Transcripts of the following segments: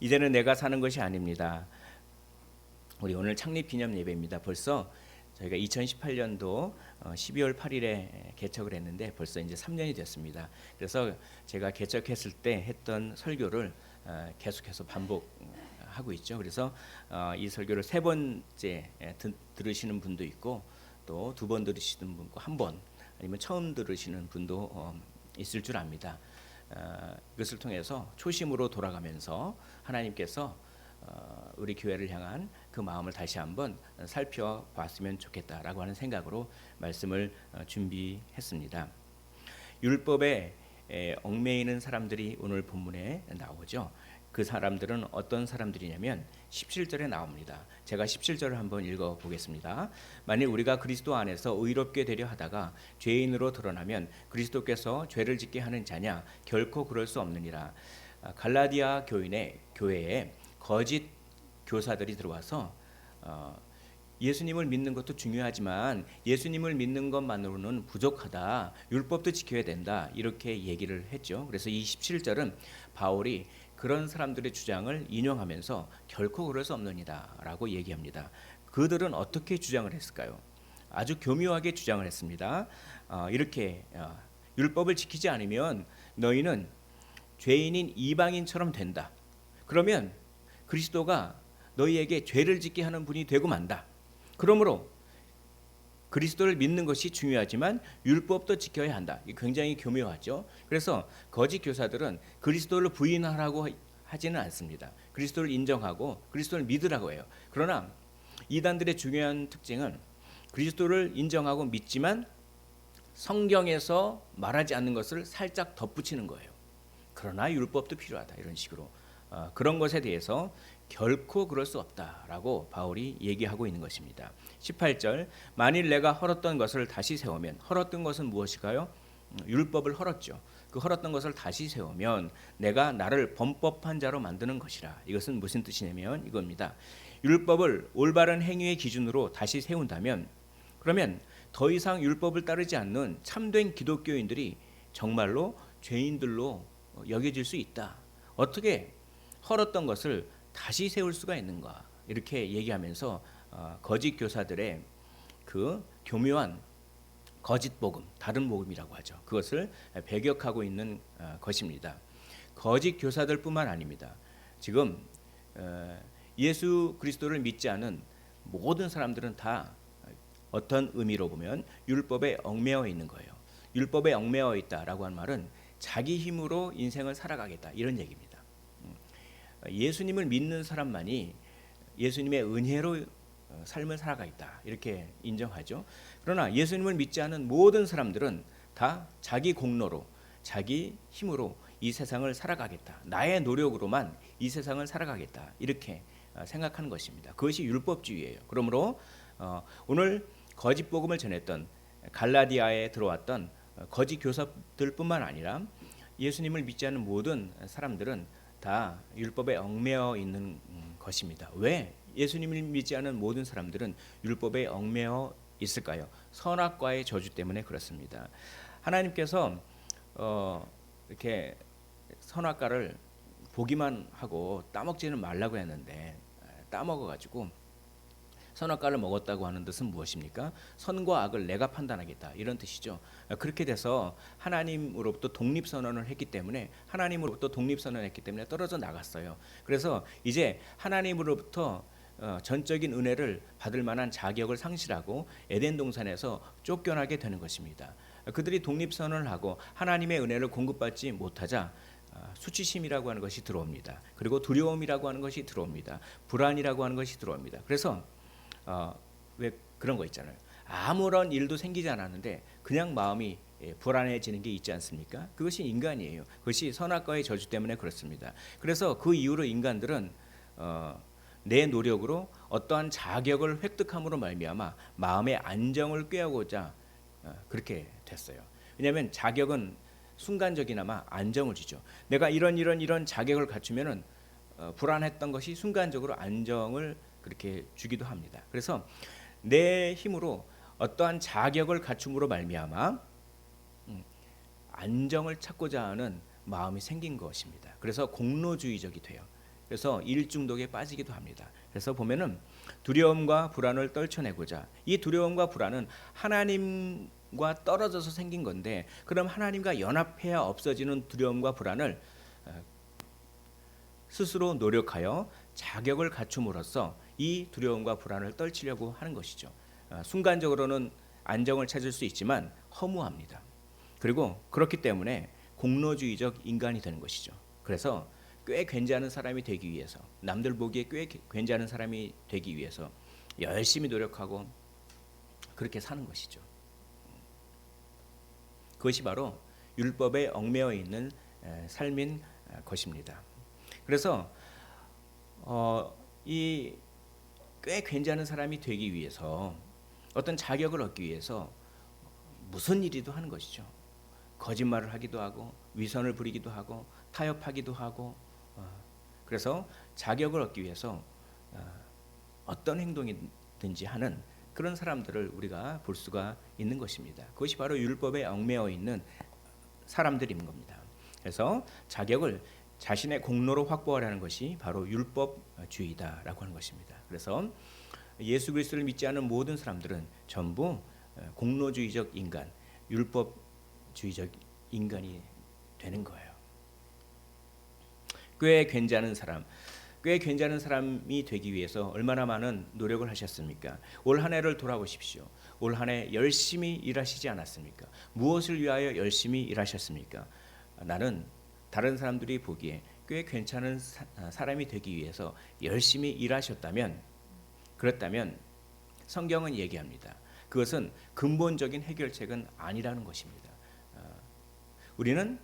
이제는 내가 사는 것이 아닙니다. 우리 오늘 창립 기념 예배입니다. 벌써 저희가 2018년도 12월 8일에 개척을 했는데 벌써 이제 3년이 됐습니다. 그래서 제가 개척했을 때 했던 설교를 계속해서 반복하고 있죠. 그래서 이 설교를 세 번째 들으시는 분도 있고 또 두 번 들으시는 분도 한 번 아니면 처음 들으시는 분도 있을 줄 압니다. 이것을 통해서 초심으로 돌아가면서 하나님께서 우리 교회를 향한 그 마음을 다시 한번 살펴봤으면 좋겠다라고 하는 생각으로 말씀을 준비했습니다. 율법에 얽매이는 사람들이 오늘 본문에 나오죠. 그 사람들은 어떤 사람들이냐면 17절에 나옵니다. 제가 17절을 한번 읽어보겠습니다. 만일 우리가 그리스도 안에서 의롭게 되려 하다가 죄인으로 드러나면 그리스도께서 죄를 짓게 하는 자냐? 결코 그럴 수 없느니라. 갈라디아 교회에 거짓 교사들이 들어와서 예수님을 믿는 것도 중요하지만 예수님을 믿는 것만으로는 부족하다. 율법도 지켜야 된다. 이렇게 얘기를 했죠. 그래서 이 17절은 바울이 그런 사람들의 주장을 인용하면서 결코 그럴 수 없느니라 라고 얘기합니다. 그들은 어떻게 주장을 했을까요? 아주 교묘하게 주장을 했습니다. 이렇게 율법을 지키지 않으면 너희는 죄인인 이방인처럼 된다. 그러면 그리스도가 너희에게 죄를 짓게 하는 분이 되고 만다. 그러므로 그리스도를 믿는 것이 중요하지만 율법도 지켜야 한다. 굉장히 교묘하죠. 그래서 거짓 교사들은 그리스도를 부인하라고 하지는 않습니다. 그리스도를 인정하고 그리스도를 믿으라고 해요. 그러나 이단들의 중요한 특징은 그리스도를 인정하고 믿지만 성경에서 말하지 않는 것을 살짝 덧붙이는 거예요. 그러나 율법도 필요하다. 이런 식으로 그런 것에 대해서 결코 그럴 수 없다라고 바울이 얘기하고 있는 것입니다. 18절 만일 내가 헐었던 것을 다시 세우면 헐었던 것은 무엇일까요? 율법을 헐었죠. 그 헐었던 것을 다시 세우면 내가 나를 범법한 자로 만드는 것이라. 이것은 무슨 뜻이냐면 이겁니다. 율법을 올바른 행위의 기준으로 다시 세운다면 그러면 더 이상 율법을 따르지 않는 참된 기독교인들이 정말로 죄인들로 여겨질 수 있다. 어떻게 헐었던 것을 다시 세울 수가 있는가 이렇게 얘기하면서 거짓 교사들의 그 교묘한 거짓 복음, 다른 복음이라고 하죠. 그것을 배격하고 있는 것입니다. 거짓 교사들뿐만 아닙니다. 지금 예수 그리스도를 믿지 않은 모든 사람들은 다 어떤 의미로 보면 율법에 얽매여 있는 거예요. 율법에 얽매여 있다라고 하는 말은 자기 힘으로 인생을 살아가겠다 이런 얘기입니다. 예수님을 믿는 사람만이 예수님의 은혜로 삶을 살아가겠다 이렇게 인정하죠. 그러나 예수님을 믿지 않은 모든 사람들은 다 자기 공로로 자기 힘으로 이 세상을 살아가겠다. 나의 노력으로만 이 세상을 살아가겠다 이렇게 생각하는 것입니다. 그것이 율법주의예요. 그러므로 오늘 거짓 복음을 전했던 갈라디아에 들어왔던 거짓 교사들뿐만 아니라 예수님을 믿지 않는 모든 사람들은 다 율법에 얽매여 있는 것입니다. 왜 예수님을 믿지 않은 모든 사람들은 율법에 얽매여 있을까요? 선악과의 저주 때문에 그렇습니다. 하나님께서 이렇게 선악과를 보기만 하고 따먹지는 말라고 했는데 따먹어가지고 선악과를 먹었다고 하는 뜻은 무엇입니까? 선과 악을 내가 판단하겠다 이런 뜻이죠. 그렇게 돼서 하나님으로부터 독립선언을 했기 때문에 하나님으로부터 독립선언했기 때문에 떨어져 나갔어요. 그래서 이제 하나님으로부터 전적인 은혜를 받을 만한 자격을 상실하고 에덴 동산에서 쫓겨나게 되는 것입니다. 그들이 독립선언을 하고 하나님의 은혜를 공급받지 못하자 수치심이라고 하는 것이 들어옵니다. 그리고 두려움이라고 하는 것이 들어옵니다. 불안이라고 하는 것이 들어옵니다. 그래서 왜 그런 거 있잖아요. 아무런 일도 생기지 않았는데 그냥 마음이 불안해지는 게 있지 않습니까? 그것이 인간이에요. 그것이 선악과의 저주 때문에 그렇습니다. 그래서 그 이후로 인간들은 내 노력으로 어떠한 자격을 획득함으로 말미암아 마음의 안정을 꾀하고자 그렇게 됐어요. 왜냐하면 자격은 순간적이나마 안정을 주죠. 내가 이런 자격을 갖추면은 불안했던 것이 순간적으로 안정을 그렇게 주기도 합니다. 그래서 내 힘으로 어떠한 자격을 갖춤으로 말미암아 안정을 찾고자 하는 마음이 생긴 것입니다. 그래서 공로주의적이 돼요. 그래서 일 중독에 빠지기도 합니다. 그래서 보면은 두려움과 불안을 떨쳐내고자, 이 두려움과 불안은 하나님과 떨어져서 생긴 건데, 그럼 하나님과 연합해야 없어지는 두려움과 불안을 스스로 노력하여 자격을 갖춤으로써 이 두려움과 불안을 떨치려고 하는 것이죠. 순간적으로는 안정을 찾을 수 있지만 허무합니다. 그리고 그렇기 때문에 공로주의적 인간이 되는 것이죠. 그래서 꽤 괜찮은 사람이 되기 위해서, 남들 보기에 꽤 괜찮은 사람이 되기 위해서 열심히 노력하고 그렇게 사는 것이죠. 그것이 바로 율법에 얽매여 있는 삶인 것입니다. 그래서 이 꽤 괜찮은 사람이 되기 위해서, 어떤 자격을 얻기 위해서 무슨 일이도 하는 것이죠. 거짓말을 하기도 하고, 위선을 부리기도 하고, 타협하기도 하고, 그래서 자격을 얻기 위해서 어떤 행동이든지 하는 그런 사람들을 우리가 볼 수가 있는 것입니다. 그것이 바로 율법에 얽매여 있는 사람들인 겁니다. 그래서 자격을 자신의 공로로 확보하려는 것이 바로 율법주의다라고 하는 것입니다. 그래서 예수 그리스도를 믿지 않은 모든 사람들은 전부 공로주의적 인간, 율법주의적 인간이 되는 거예요. 꽤 괜찮은 사람이 되기 위해서 얼마나 많은 노력을 하셨습니까? 올 한 해를 돌아보십시오. 올 한 해 열심히 일하시지 않았습니까? 무엇을 위하여 열심히 일하셨습니까? 나는 다른 사람들이 보기에 꽤 괜찮은 사람이 되기 위해서 열심히 그렇다면 성경은 얘기합니다. 그것은 근본적인 해결책은 아니라는 것입니다. 우리는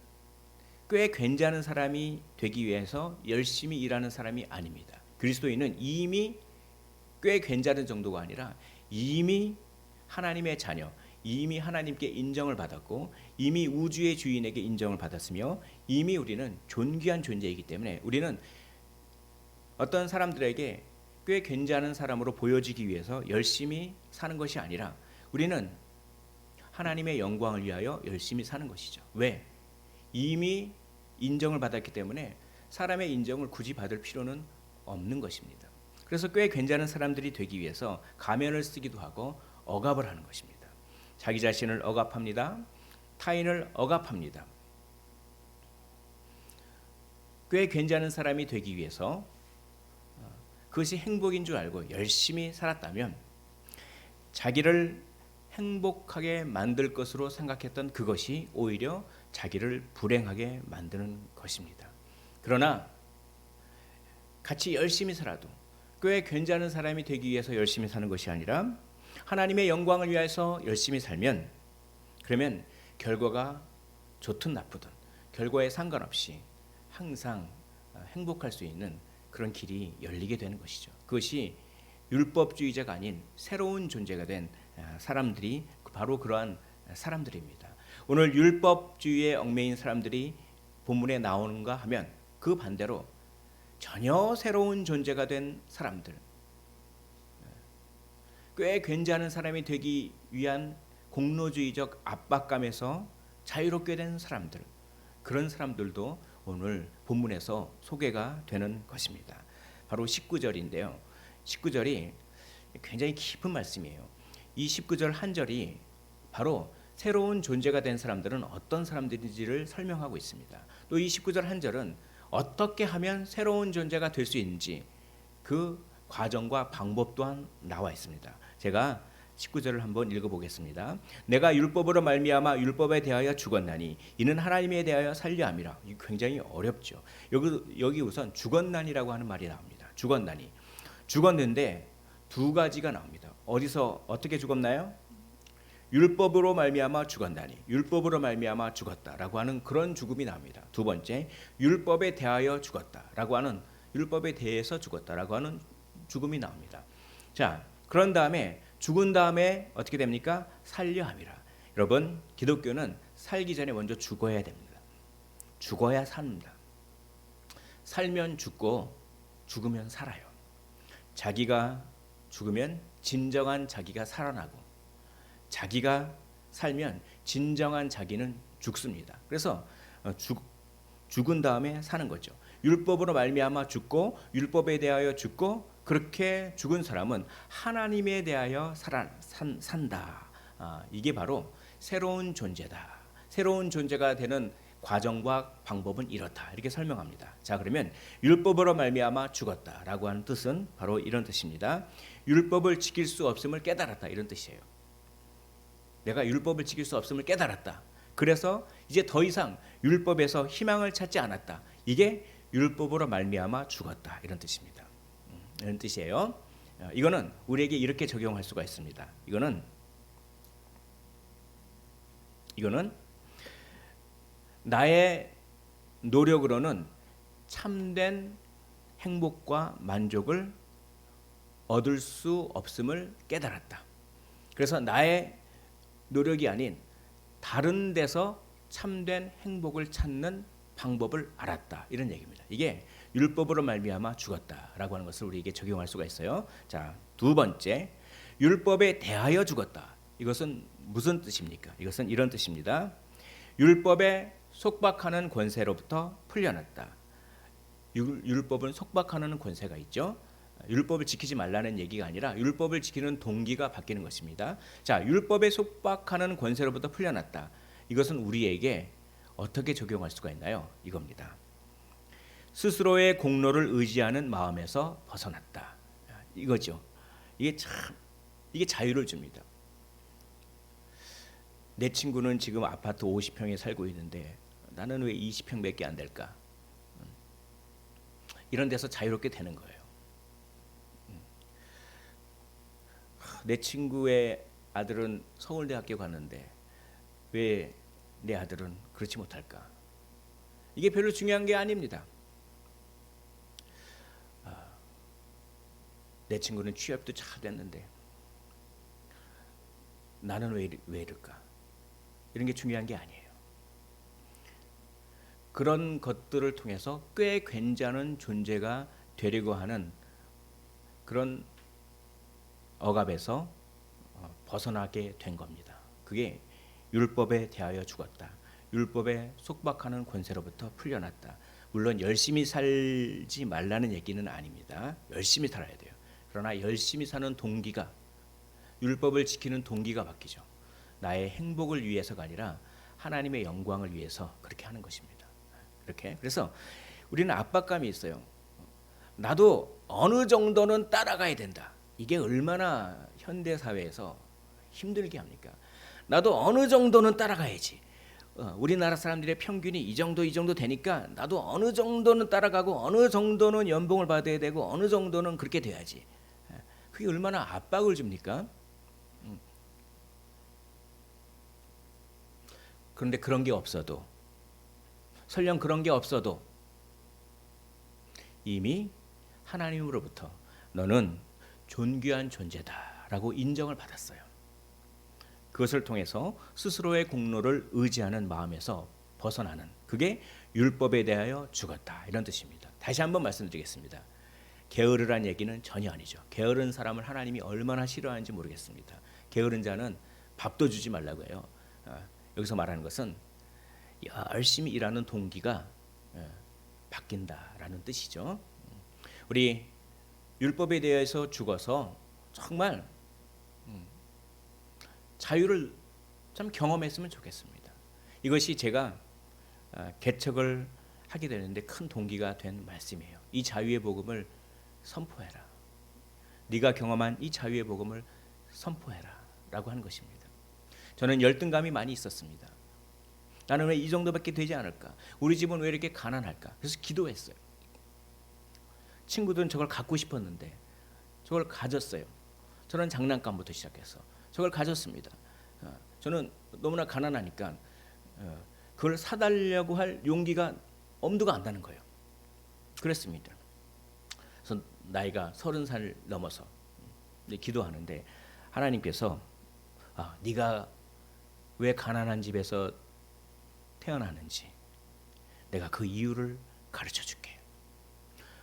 꽤 괜찮은 사람이 되기 위해서 열심히 일하는 사람이 아닙니다. 그리스도인은 이미 꽤 괜찮은 정도가 아니라 이미 하나님의 자녀, 이미 하나님께 인정을 받았고, 이미 우주의 주인에게 인정을 받았으며, 이미 우리는 존귀한 존재이기 때문에 우리는 어떤 사람들에게 꽤 괜찮은 사람으로 보여지기 위해서 열심히 사는 것이 아니라 우리는 하나님의 영광을 위하여 열심히 사는 것이죠. 왜? 이미 인정을 받았기 때문에 사람의 인정을 굳이 받을 필요는 없는 것입니다. 그래서 꽤 괜찮은 사람들이 되기 위해서 가면을 쓰기도 하고 억압을 하는 것입니다. 자기 자신을 억압합니다. 타인을 억압합니다. 꽤 괜찮은 사람이 되기 위해서 그것이 행복인 줄 알고 열심히 살았다면 자기를 행복하게 만들 것으로 생각했던 그것이 오히려 자기를 불행하게 만드는 것입니다. 그러나 같이 열심히 살아도 꽤 괜찮은 사람이 되기 위해서 열심히 사는 것이 아니라 하나님의 영광을 위해서 열심히 살면, 그러면 결과가 좋든 나쁘든 결과에 상관없이 항상 행복할 수 있는 그런 길이 열리게 되는 것이죠. 그것이 율법주의자가 아닌 새로운 존재가 된 사람들이 바로 그러한 사람들입니다. 오늘 율법주의에 얽매인 사람들이 본문에 나오는가 하면 그 반대로 전혀 새로운 존재가 된 사람들, 꽤 괜찮은 사람이 되기 위한 공로주의적 압박감에서 자유롭게 된 사람들, 그런 사람들도 오늘 본문에서 소개가 되는 것입니다. 바로 19절인데요. 19절이 굉장히 깊은 말씀이에요. 이 19절 한 절이 바로 새로운 존재가 된 사람들은 어떤 사람들인지를 설명하고 있습니다. 또 이 19절 한 절은 어떻게 하면 새로운 존재가 될 수 있는지 그 과정과 방법 또한 나와 있습니다. 제가 19절을 한번 읽어보겠습니다. 내가 율법으로 말미암아 율법에 대하여 죽었나니 이는 하나님에 대하여 살려 함이라. 굉장히 어렵죠. 여기 우선 죽었나니라고 하는 말이 나옵니다. 죽었나니. 죽었는데 두 가지가 나옵니다. 어디서 어떻게 죽었나요? 율법으로 말미암아 죽었나니, 율법으로 말미암아 죽었다라고 하는 그런 죽음이 나옵니다. 두 번째, 율법에 대하여 죽었다라고 하는, 율법에 대해서 죽었다라고 하는 죽음이 나옵니다. 자, 그런 다음에 죽은 다음에 어떻게 됩니까? 살려 함이라. 여러분, 기독교는 살기 전에 먼저 죽어야 됩니다. 죽어야 삽니다. 살면 죽고 죽으면 살아요. 자기가 죽으면 진정한 자기가 살아나고, 자기가 살면 진정한 자기는 죽습니다. 그래서 죽은 다음에 사는 거죠. 율법으로 말미암아 죽고 율법에 대하여 죽고 그렇게 죽은 사람은 하나님에 대하여 산다. 이게 바로 새로운 존재다. 새로운 존재가 되는 과정과 방법은 이렇다. 이렇게 설명합니다. 자, 그러면 율법으로 말미암아 죽었다라고 하는 뜻은 바로 이런 뜻입니다. 율법을 지킬 수 없음을 깨달았다. 이런 뜻이에요. 내가 율법을 지킬 수 없음을 깨달았다. 그래서 이제 더 이상 율법에서 희망을 찾지 않았다. 이게 율법으로 말미암아 죽었다. 이런 뜻입니다. 이런 뜻이에요. 이거는 우리에게 이렇게 적용할 수가 있습니다. 이거는 나의 노력으로는 참된 행복과 만족을 얻을 수 없음을 깨달았다. 그래서 나의 노력이 아닌 다른 데서 참된 행복을 찾는 방법을 알았다. 이런 얘기입니다. 이게 율법으로 말미암아 죽었다라고 하는 것을 우리에게 적용할 수가 있어요. 자, 두 번째, 율법에 대하여 죽었다. 이것은 무슨 뜻입니까? 이것은 이런 뜻입니다. 율법에 속박하는 권세로부터 풀려났다. 율법은 속박하는 권세가 있죠. 율법을 지키지 말라는 얘기가 아니라 율법을 지키는 동기가 바뀌는 것입니다. 자, 율법에 속박하는 권세로부터 풀려났다. 이것은 우리에게 어떻게 적용할 수가 있나요? 이겁니다. 스스로의 공로를 의지하는 마음에서 벗어났다. 이거죠. 이게 자유를 줍니다. 내 친구는 지금 아파트 50평에 살고 있는데 나는 왜 20평밖에 안 될까? 이런 데서 자유롭게 되는 거예요. 내 친구의 아들은 서울대학교 갔는데 왜 내 아들은 그렇지 못할까? 이게 별로 중요한 게 아닙니다. 내 친구는 취업도 잘 됐는데 나는 왜 이럴까? 이런 게 중요한 게 아니에요. 그런 것들을 통해서 꽤 괜찮은 존재가 되려고 하는 그런 억압에서 벗어나게 된 겁니다. 그게 율법에 대하여 죽었다. 율법에 속박하는 권세로부터 풀려났다. 물론 열심히 살지 말라는 얘기는 아닙니다. 열심히 살아야 돼요. 그러나 열심히 사는 동기가, 율법을 지키는 동기가 바뀌죠. 나의 행복을 위해서가 아니라 하나님의 영광을 위해서 그렇게 하는 것입니다. 이렇게. 그래서 우리는 압박감이 있어요. 나도 어느 정도는 따라가야 된다. 이게 얼마나 현대 사회에서 힘들게 합니까? 나도 어느 정도는 따라가야지. 우리나라 사람들의 평균이 이 정도 되니까 나도 어느 정도는 따라가고 어느 정도는 연봉을 받아야 되고 어느 정도는 그렇게 돼야지. 그게 얼마나 압박을 줍니까? 그런데 그런 게 없어도, 설령 그런 게 없어도 이미 하나님으로부터 너는 존귀한 존재다라고 인정을 받았어요. 그것을 통해서 스스로의 공로를 의지하는 마음에서 벗어나는, 그게 율법에 대하여 죽었다, 이런 뜻입니다. 다시 한번 말씀드리겠습니다. 게으르란 얘기는 전혀 아니죠. 게으른 사람을 하나님이 얼마나 싫어하는지 모르겠습니다. 게으른 자는 밥도 주지 말라고 해요. 여기서 말하는 것은 열심히 일하는 동기가 바뀐다라는 뜻이죠. 우리 율법에 대해서 죽어서 정말 자유를 참 경험했으면 좋겠습니다. 이것이 제가 개척을 하게 되는데 큰 동기가 된 말씀이에요. 이 자유의 복음을 선포해라. 네가 경험한 이 자유의 복음을 선포해라 라고 하는 것입니다. 저는 열등감이 많이 있었습니다. 나는 왜 이 정도밖에 되지 않을까? 우리 집은 왜 이렇게 가난할까? 그래서 기도했어요. 친구들은 저걸 갖고 싶었는데 저걸 가졌어요. 저는 장난감부터 시작해서 저걸 가졌습니다. 저는 너무나 가난하니까 그걸 사달라고 할 용기가 엄두가 안 나는 거예요. 그랬습니다. 그래서 나이가 30살 넘어서 기도하는데 하나님께서 네가 왜 가난한 집에서 태어나는지 내가 그 이유를 가르쳐 줄게.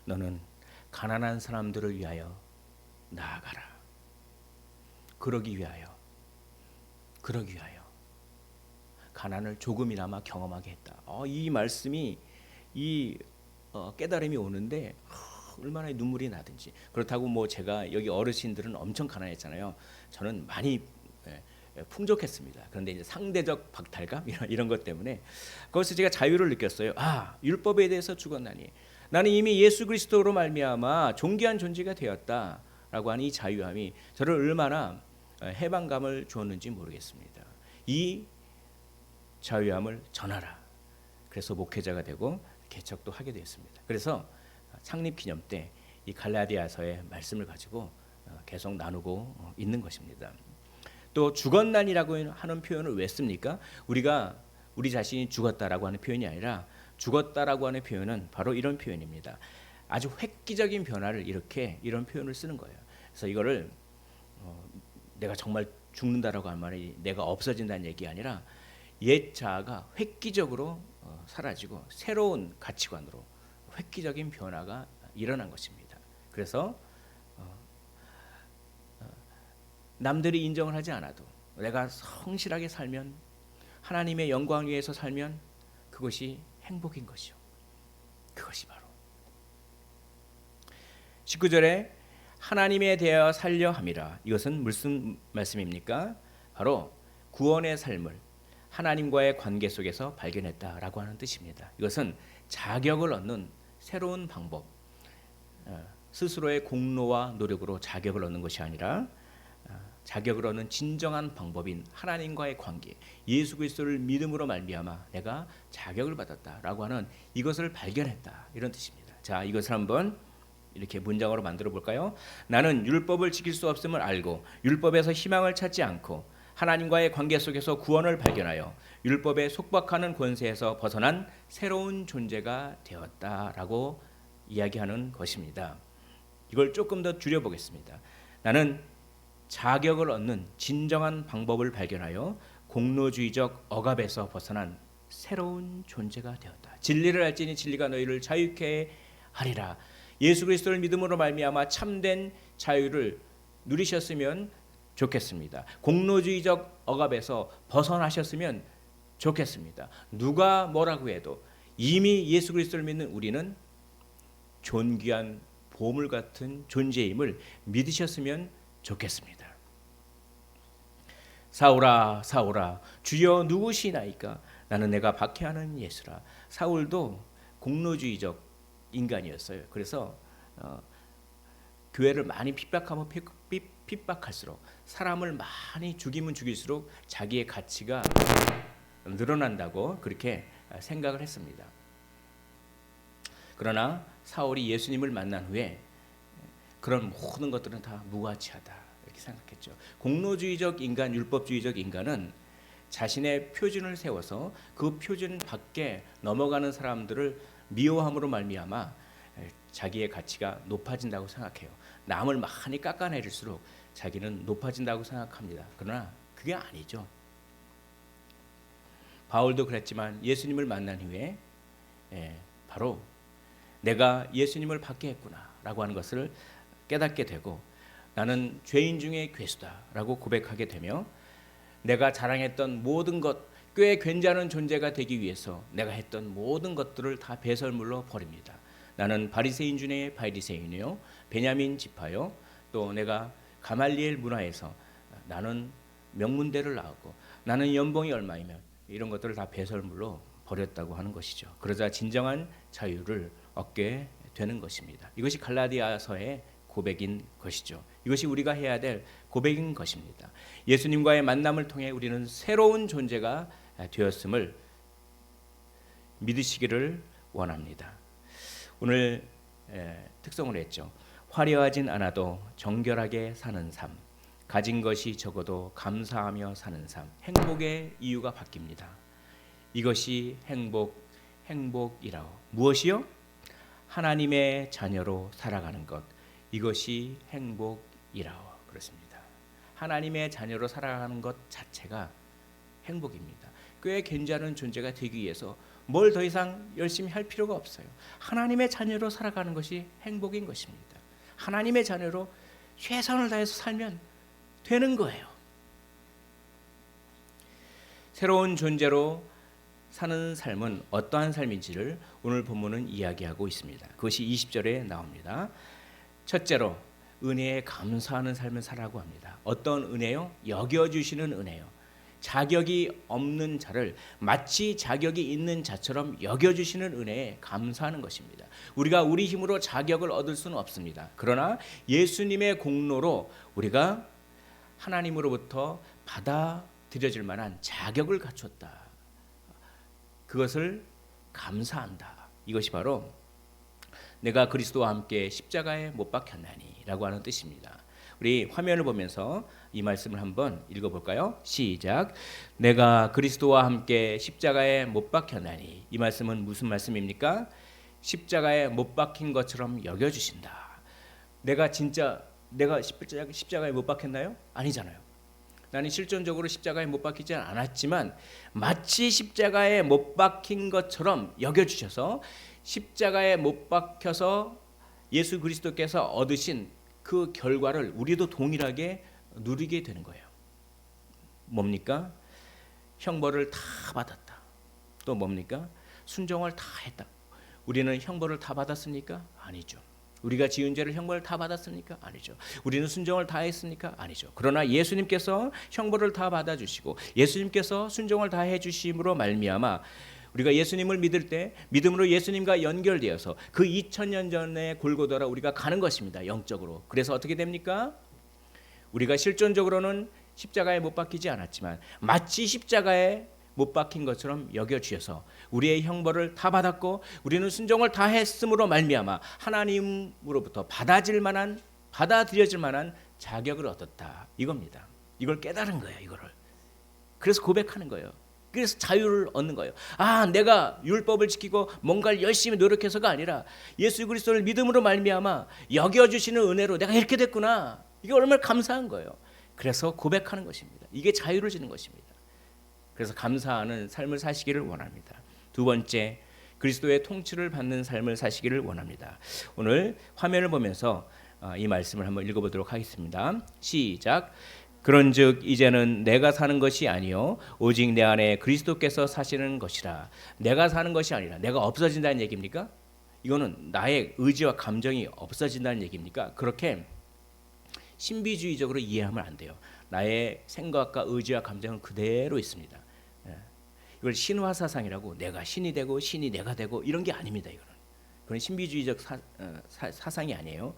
너는 가난한 사람들을 위하여 나아가라. 그러기 위하여 가난을 조금이나마 경험하게 했다. 이 말씀이 이 깨달음이 오는데 얼마나 눈물이 나든지. 그렇다고 뭐 제가 여기 어르신들은 엄청 가난했잖아요. 저는 많이 풍족했습니다. 그런데 이제 상대적 박탈감 이런 것 때문에 거기서 제가 자유를 느꼈어요. 율법에 대해서 죽었나니 나는 이미 예수 그리스도로 말미암아 존귀한 존재가 되었다라고 하는 이 자유함이 저를 얼마나 해방감을 주었는지 모르겠습니다. 이 자유함을 전하라. 그래서 목회자가 되고 개척도 하게 되었습니다. 그래서 창립 기념 때 이 갈라디아서의 말씀을 가지고 계속 나누고 있는 것입니다. 또 죽었나니라고 하는 표현을 왜 씁니까? 우리가 우리 자신이 죽었다라고 하는 표현이 아니라 죽었다라고 하는 표현은 바로 이런 표현입니다. 아주 획기적인 변화를 이런 표현을 쓰는 거예요. 그래서 이거를 내가 정말 죽는다라고 하는 말이 내가 없어진다는 얘기 아니라 옛 자아가 획기적으로 사라지고 새로운 가치관으로 획기적인 변화가 일어난 것입니다. 그래서 남들이 인정을 하지 않아도 내가 성실하게 살면 하나님의 영광 위에서 살면 그것이 행복인 것이요. 그것이 바로 19절에 하나님에 대하여 살려 함이라. 이것은 무슨 말씀입니까? 바로 구원의 삶을 하나님과의 관계 속에서 발견했다라고 하는 뜻입니다. 이것은 자격을 얻는 새로운 방법, 스스로의 공로와 노력으로 자격을 얻는 것이 아니라 자격을 얻는 진정한 방법인 하나님과의 관계, 예수 그리스도를 믿음으로 말미암아 내가 자격을 받았다라고 하는 이것을 발견했다, 이런 뜻입니다. 자, 이것을 한번 이렇게 문장으로 만들어 볼까요? 나는 율법을 지킬 수 없음을 알고 율법에서 희망을 찾지 않고 하나님과의 관계 속에서 구원을 발견하여 율법에 속박하는 권세에서 벗어난 새로운 존재가 되었다라고 이야기하는 것입니다. 이걸 조금 더 줄여보겠습니다. 나는 자격을 얻는 진정한 방법을 발견하여 공로주의적 억압에서 벗어난 새로운 존재가 되었다. 진리를 알지니 진리가 너희를 자유케 하리라. 예수 그리스도를 믿음으로 말미암아 참된 자유를 누리셨으면 좋겠습니다. 공로주의적 억압에서 벗어나셨으면 좋겠습니다. 누가 뭐라고 해도 이미 예수 그리스도를 믿는 우리는 존귀한 보물 같은 존재임을 믿으셨으면 좋겠습니다. 사울아 사울아 주여 누구시나이까? 나는 내가 박해하는 예수라. 사울도 공로주의적 인간이었어요. 그래서 교회를 많이 핍박하면 핍박할수록 사람을 많이 죽이면 죽일수록 자기의 가치가 늘어난다고 그렇게 생각을 했습니다. 그러나 사울이 예수님을 만난 후에 그런 모든 것들은 다 무가치하다 이렇게 생각했죠. 공로주의적 인간, 율법주의적 인간은 자신의 표준을 세워서 그 표준 밖에 넘어가는 사람들을 미워함으로 말미암아 자기의 가치가 높아진다고 생각해요. 남을 많이 깎아내릴수록 자기는 높아진다고 생각합니다. 그러나 그게 아니죠. 바울도 그랬지만 예수님을 만난 후에 바로 내가 예수님을 받게 했구나라고 하는 것을 깨닫게 되고 나는 죄인 중에 괴수다라고 고백하게 되며 내가 자랑했던 모든 것, 꽤 괜찮은 존재가 되기 위해서 내가 했던 모든 것들을 다 배설물로 버립니다. 나는 바리새인 중에 바리새인이요, 베냐민 지파요, 또 내가 가말리엘 문화에서 나는 명문대를 나왔고 나는 연봉이 얼마이면 이런 것들을 다 배설물로 버렸다고 하는 것이죠. 그러자 진정한 자유를 얻게 되는 것입니다. 이것이 갈라디아서의 고백인 것이죠. 이것이 우리가 해야 될 고백인 것입니다. 예수님과의 만남을 통해 우리는 새로운 존재가 되었음을 믿으시기를 원합니다. 오늘 특성을 했죠. 화려하진 않아도 정결하게 사는 삶, 가진 것이 적어도 감사하며 사는 삶, 행복의 이유가 바뀝니다. 이것이 행복이라오. 무엇이요? 하나님의 자녀로 살아가는 것, 이것이 행복이라오. 그렇습니다. 하나님의 자녀로 살아가는 것 자체가 행복입니다. 꽤 괜찮은 존재가 되기 위해서 뭘 더 이상 열심히 할 필요가 없어요. 하나님의 자녀로 살아가는 것이 행복인 것입니다. 하나님의 자녀로 최선을 다해서 살면 되는 거예요. 새로운 존재로 사는 삶은 어떠한 삶인지를 오늘 본문은 이야기하고 있습니다. 그것이 20절에 나옵니다. 첫째로 은혜에 감사하는 삶을 살라고 합니다. 어떤 은혜요? 여겨주시는 은혜요. 자격이 없는 자를 마치 자격이 있는 자처럼 여겨주시는 은혜에 감사하는 것입니다. 우리가 우리 힘으로 자격을 얻을 수는 없습니다. 그러나 예수님의 공로로 우리가 하나님으로부터 받아들여질 만한 자격을 갖췄다. 그것을 감사한다. 이것이 바로 내가 그리스도와 함께 십자가에 못 박혔나니 라고 하는 뜻입니다. 우리 화면을 보면서 이 말씀을 한번 읽어볼까요? 시작. 내가 그리스도와 함께 십자가에 못 박혔나니. 이 말씀은 무슨 말씀입니까? 십자가에 못 박힌 것처럼 여겨주신다. 내가 십자가에 못 박혔나요? 아니잖아요. 나는 실존적으로 십자가에 못 박히지 않았지만 마치 십자가에 못 박힌 것처럼 여겨주셔서 십자가에 못 박혀서 예수 그리스도께서 얻으신 그 결과를 우리도 동일하게 누리게 되는 거예요. 뭡니까? 형벌을 다 받았다. 또 뭡니까? 순종을 다 했다. 우리는 형벌을 다 받았습니까? 아니죠. 우리가 지은 죄를 형벌을 다 받았습니까? 아니죠. 우리는 순종을 다 했습니까? 아니죠. 그러나 예수님께서 형벌을 다 받아주시고 예수님께서 순종을 다 해주심으로 말미암아 우리가 예수님을 믿을 때 믿음으로 예수님과 연결되어서 그 2000년 전의 골고다로 우리가 가는 것입니다. 영적으로. 그래서 어떻게 됩니까? 우리가 실존적으로는 십자가에 못 박히지 않았지만 마치 십자가에 못 박힌 것처럼 여겨주셔서 우리의 형벌을 다 받았고 우리는 순종을 다 했음으로 말미암아 하나님으로부터 받아들여질 만한 자격을 얻었다. 이겁니다. 이걸 깨달은 거예요. 이거를. 그래서 고백하는 거예요. 그래서 자유를 얻는 거예요. 내가 율법을 지키고 뭔가를 열심히 노력해서가 아니라 예수 그리스도를 믿음으로 말미암아 여겨주시는 은혜로 내가 이렇게 됐구나. 이게 얼마나 감사한 거예요. 그래서 고백하는 것입니다. 이게 자유를 주는 것입니다. 그래서 감사하는 삶을 사시기를 원합니다. 두 번째, 그리스도의 통치를 받는 삶을 사시기를 원합니다. 오늘 화면을 보면서 이 말씀을 한번 읽어보도록 하겠습니다. 시작. 그런즉 이제는 내가 사는 것이 아니요 오직 내 안에 그리스도께서 사시는 것이라. 내가 사는 것이 아니라 내가 없어진다는 얘기입니까? 이거는 나의 의지와 감정이 없어진다는 얘기입니까? 그렇게 신비주의적으로 이해하면 안 돼요. 나의 생각과 의지와 감정은 그대로 있습니다. 이걸 신화 사상이라고 내가 신이 되고 신이 내가 되고 이런 게 아닙니다. 그건 신비주의적 사상이 아니에요.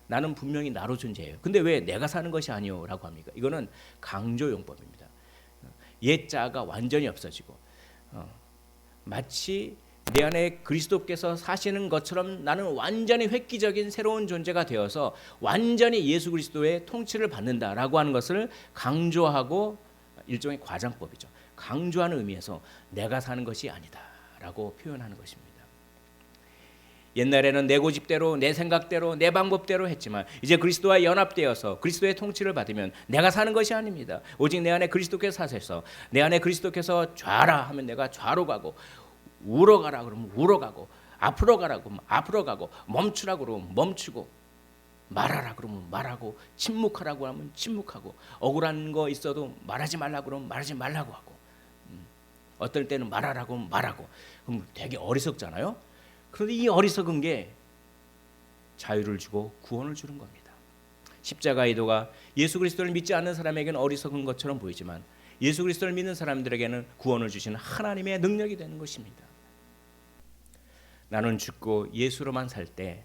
나는 분명히 나로 존재해요. 근데 왜 내가 사는 것이 아니오라고 합니까? 이거는 강조용법입니다. 옛자가 완전히 없어지고 마치 내 안에 그리스도께서 사시는 것처럼 나는 완전히 획기적인 새로운 존재가 되어서 완전히 예수 그리스도의 통치를 받는다라고 하는 것을 강조하고 일종의 과장법이죠. 강조하는 의미에서 내가 사는 것이 아니다라고 표현하는 것입니다. 옛날에는 내 고집대로 내 생각대로 내 방법대로 했지만 이제 그리스도와 연합되어서 그리스도의 통치를 받으면 내가 사는 것이 아닙니다. 오직 내 안에 그리스도께서 사셔서 내 안에 그리스도께서 좌라 하면 내가 좌로 가고 우러 가라 그러면 우러 가고 앞으로 가라 그러면 앞으로 가고 멈추라 그러면 멈추고 말하라 그러면 말하고 침묵하라고 하면 침묵하고 억울한 거 있어도 말하지 말라 그러면 말하지 말라고 하고 어떨 때는 말하라고 하면 말하고 그럼 되게 어리석잖아요. 그런데 이 어리석은 게 자유를 주고 구원을 주는 겁니다. 십자가의 도가 예수 그리스도를 믿지 않는 사람에게는 어리석은 것처럼 보이지만 예수 그리스도를 믿는 사람들에게는 구원을 주시는 하나님의 능력이 되는 것입니다. 나는 죽고 예수로만 살 때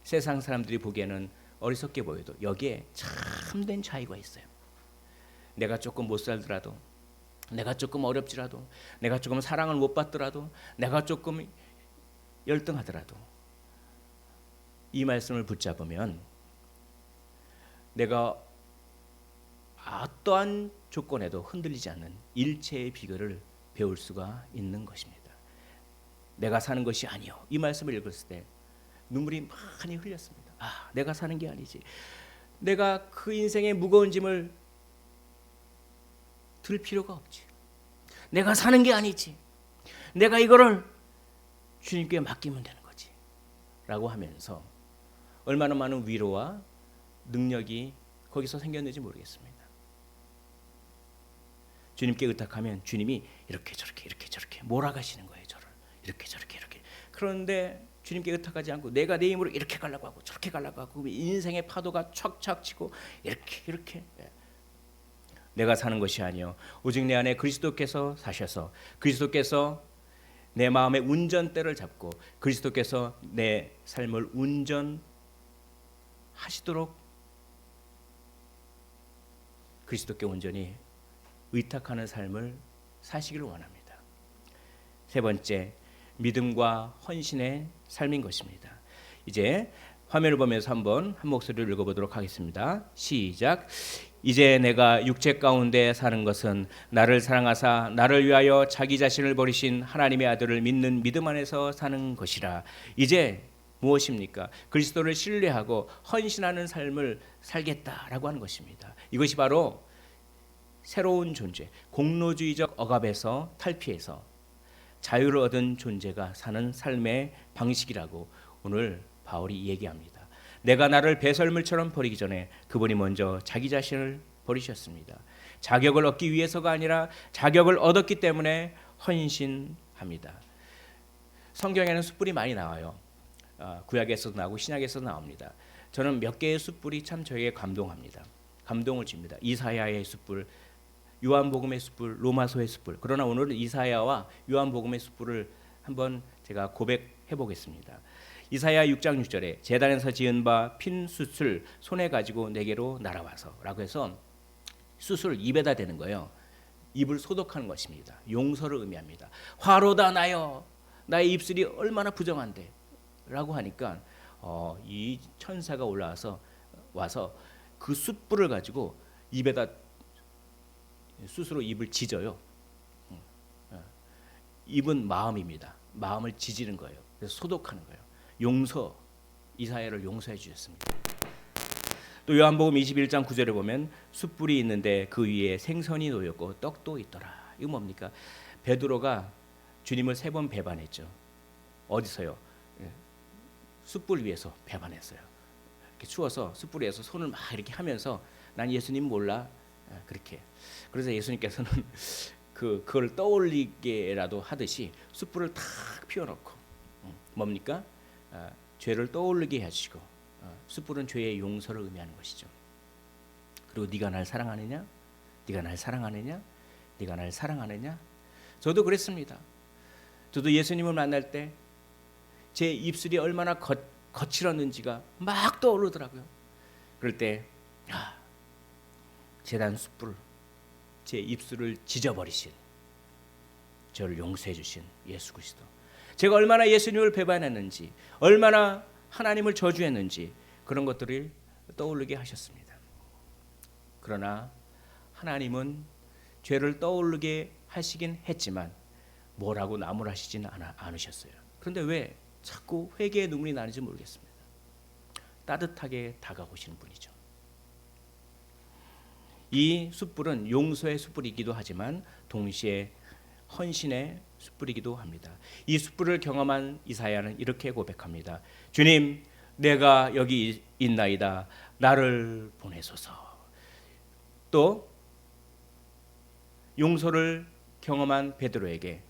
세상 사람들이 보기에는 어리석게 보여도 여기에 참된 자유가 있어요. 내가 조금 못 살더라도 내가 조금 어렵지라도 내가 조금 사랑을 못 받더라도 내가 조금 열등하더라도 이 말씀을 붙잡으면 내가 어떠한 조건에도 흔들리지 않는 일체의 비결을 배울 수가 있는 것입니다. 내가 사는 것이 아니요. 이 말씀을 읽었을 때 눈물이 많이 흘렸습니다. 내가 사는 게 아니지. 내가 그 인생의 무거운 짐을 들 필요가 없지. 내가 사는 게 아니지. 내가 이거를 주님께 맡기면 되는 거지. 라고 하면서 얼마나 많은 위로와 능력이 거기서 생겼는지 모르겠습니다. 주님께 의탁하면 주님이 이렇게 저렇게 몰아가시는 거예요. 저를 이렇게 저렇게. 그런데 주님께 의탁하지 않고 내가 내 힘으로 이렇게 가려고 하고 저렇게 가려고 하고 인생의 파도가 촥촥 치고 이렇게 내가 사는 것이 아니요 오직 내 안에 그리스도께서 사셔서 그리스도께서 내 마음의 운전대를 잡고 그리스도께서 내 삶을 운전하시도록 그리스도께 온전히 의탁하는 삶을 사시기를 원합니다. 세 번째, 믿음과 헌신의 삶인 것입니다. 이제 화면을 보면서 한번 한 목소리를 읽어보도록 하겠습니다. 시작. 이제 내가 육체 가운데 사는 것은 나를 사랑하사 나를 위하여 자기 자신을 버리신 하나님의 아들을 믿는 믿음 안에서 사는 것이라. 이제 무엇입니까? 그리스도를 신뢰하고 헌신하는 삶을 살겠다라고 하는 것입니다. 이것이 바로 새로운 존재, 공로주의적 억압에서 탈피해서 자유를 얻은 존재가 사는 삶의 방식이라고 오늘 바울이 얘기합니다. 내가 나를 배설물처럼 버리기 전에 그분이 먼저 자기 자신을 버리셨습니다. 자격을 얻기 위해서가 아니라 자격을 얻었기 때문에 헌신합니다. 성경에는 숫불이 많이 나와요. 구약에서도 나오고 신약에서도 나옵니다. 저는 몇 개의 숫불이 참 저에게 감동합니다. 감동을 줍니다. 이사야의 숫불, 요한복음의 숫불, 로마서의 숫불. 그러나 오늘은 이사야와 요한복음의 숫불을 한번 제가 고백해 보겠습니다. 이사야 6장 6절에 제단에서 지은 바 핀 숯을 손에 가지고 내게로 날아와서 라고 해서 숯을 입에다 대는 거예요. 입을 소독하는 것입니다. 용서를 의미합니다. 화로다 나여 나의 입술이 얼마나 부정한데 라고 하니까 이 천사가 와서 그 숯불을 가지고 입에다 숯으로 입을 지져요. 입은 마음입니다. 마음을 지지는 거예요. 그래서 소독하는 거예요. 용서, 이사야를 용서해 주셨습니다. 또 요한복음 21장 9절에 보면 숯불이 있는데 그 위에 생선이 놓였고 떡도 있더라. 이거 뭡니까? 베드로가 주님을 3번 배반했죠. 어디서요? 숯불 위에서 배반했어요. 이렇게 추워서 숯불 위에서 손을 막 이렇게 하면서 난 예수님 몰라. 그렇게. 그래서 예수님께서는 그걸 떠올리게라도 하듯이 숯불을 탁 피워놓고 뭡니까? 죄를 떠올리게 하시고 숯불은 죄의 용서를 의미하는 것이죠. 그리고 네가 날 사랑하느냐? 네가 날 사랑하느냐? 네가 날 사랑하느냐? 저도 그랬습니다. 저도 예수님을 만날 때 제 입술이 얼마나 거칠었는지가 막 떠오르더라고요. 그럴 때 제단 숯불 제 입술을 지져버리신 저를 용서해 주신 예수 그리스도. 제가 얼마나 예수님을 배반했는지 얼마나 하나님을 저주했는지 그런 것들을 떠오르게 하셨습니다. 그러나 하나님은 죄를 떠오르게 하시긴 했지만 뭐라고 나무라시진 않으셨어요. 그런데 왜 자꾸 회개의 눈물이 나는지 모르겠습니다. 따뜻하게 다가오시는 분이죠. 이 숯불은 용서의 숯불이기도 하지만 동시에 헌신의 숯불이기도 합니다. 이 숯불을 경험한 이사야는 이렇게 고백합니다. 주님, 내가 여기 있나이다. 나를 보내소서. 또 용서를 경험한 베드로에게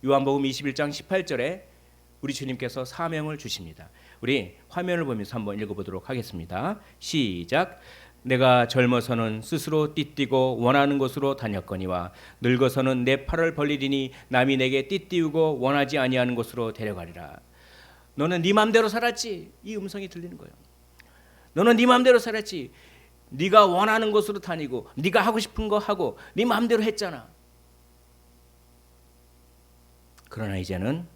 요한복음 21장 18절에 우리 주님께서 사명을 주십니다. 우리 화면을 보면서 한번 읽어보도록 하겠습니다. 시작. 내가 젊어서는 스스로 띠뛰고 원하는 곳으로 다녔거니와 늙어서는 내 팔을 벌리리니 남이 내게 띠띠우고 원하지 아니하는 곳으로 데려가리라. 너는 네 마음대로 살았지. 이 음성이 들리는 거예요. 너는 네 마음대로 살았지. 네가 원하는 곳으로 다니고 네가 하고 싶은 거 하고 네 마음대로 했잖아. 그러나 이제는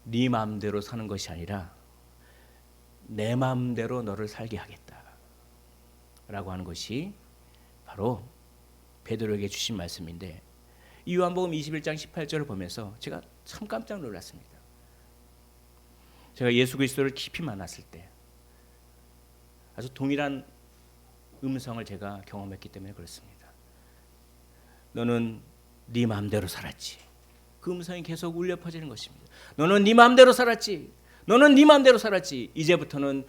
네 마음대로 사는 것이 아니라 내 마음대로 너를 살게 하겠다 라고 하는 것이 바로 베드로에게 주신 말씀인데 이 요한복음 21장 18절을 보면서 제가 참 깜짝 놀랐습니다. 제가 예수 그리스도를 깊이 만났을 때 아주 동일한 음성을 제가 경험했기 때문에 그렇습니다. 너는 네 마음대로 살았지. 그 음성이 계속 울려 퍼지는 것입니다. 너는 네 마음대로 살았지. 너는 네 마음대로 살았지. 이제부터는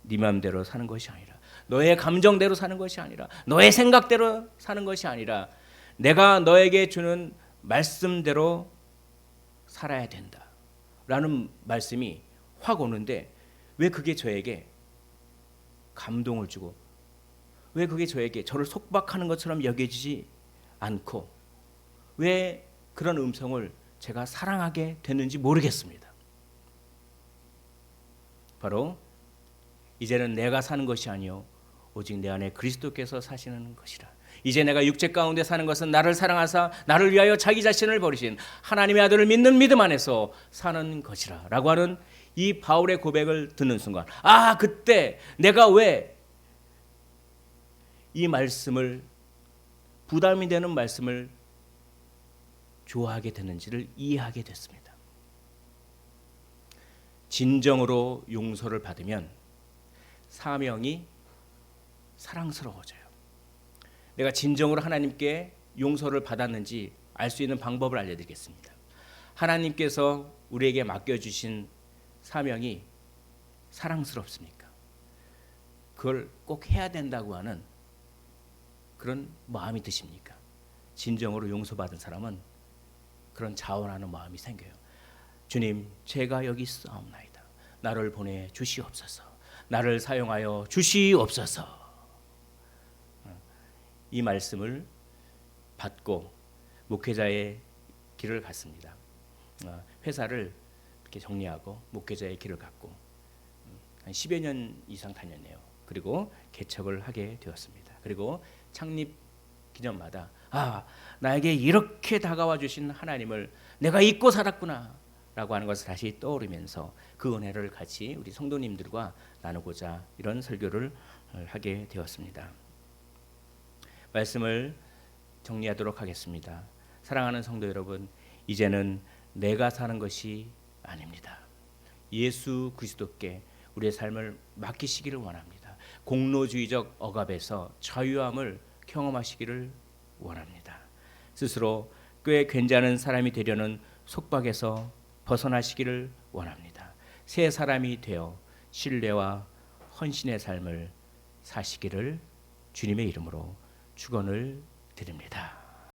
네 마음대로 사는 것이 아니라 너의 감정대로 사는 것이 아니라 너의 생각대로 사는 것이 아니라 내가 너에게 주는 말씀대로 살아야 된다 라는 말씀이 확 오는데 왜 그게 저에게 감동을 주고 왜 그게 저를 속박하는 것처럼 여겨지지 않고 왜 그런 음성을 제가 사랑하게 됐는지 모르겠습니다. 바로 이제는 내가 사는 것이 아니요 오직 내 안에 그리스도께서 사시는 것이라. 이제 내가 육체 가운데 사는 것은 나를 사랑하사 나를 위하여 자기 자신을 버리신 하나님의 아들을 믿는 믿음 안에서 사는 것이라 라고 하는 이 바울의 고백을 듣는 순간 그때 내가 왜 이 말씀을 부담이 되는 말씀을 좋아하게 됐는지를 이해하게 됐습니다. 진정으로 용서를 받으면 사명이 사랑스러워져요. 내가 진정으로 하나님께 용서를 받았는지 알 수 있는 방법을 알려드리겠습니다. 하나님께서 우리에게 맡겨주신 사명이 사랑스럽습니까? 그걸 꼭 해야 된다고 하는 그런 마음이 드십니까? 진정으로 용서받은 사람은 그런 자원하는 마음이 생겨요. 주님, 제가 여기 있사옵나이다. 나를 보내 주시옵소서. 나를 사용하여 주시옵소서. 이 말씀을 받고 목회자의 길을 갔습니다. 회사를 이렇게 정리하고 목회자의 길을 갔고 한 10여 년 이상 다녔네요. 그리고 개척을 하게 되었습니다. 그리고 창립 기념마다 나에게 이렇게 다가와 주신 하나님을 내가 잊고 살았구나 라고 하는 것을 다시 떠오르면서 그 은혜를 같이 우리 성도님들과 나누고자 이런 설교를 하게 되었습니다. 말씀을 정리하도록 하겠습니다. 사랑하는 성도 여러분, 이제는 내가 사는 것이 아닙니다. 예수 그리스도께 우리의 삶을 맡기시기를 원합니다. 공로주의적 억압에서 자유함을 경험하시기를 원합니다. 스스로 꽤 괜찮은 사람이 되려는 속박에서 벗어나시기를 원합니다. 새 사람이 되어 신뢰와 헌신의 삶을 사시기를 주님의 이름으로 축원을 드립니다.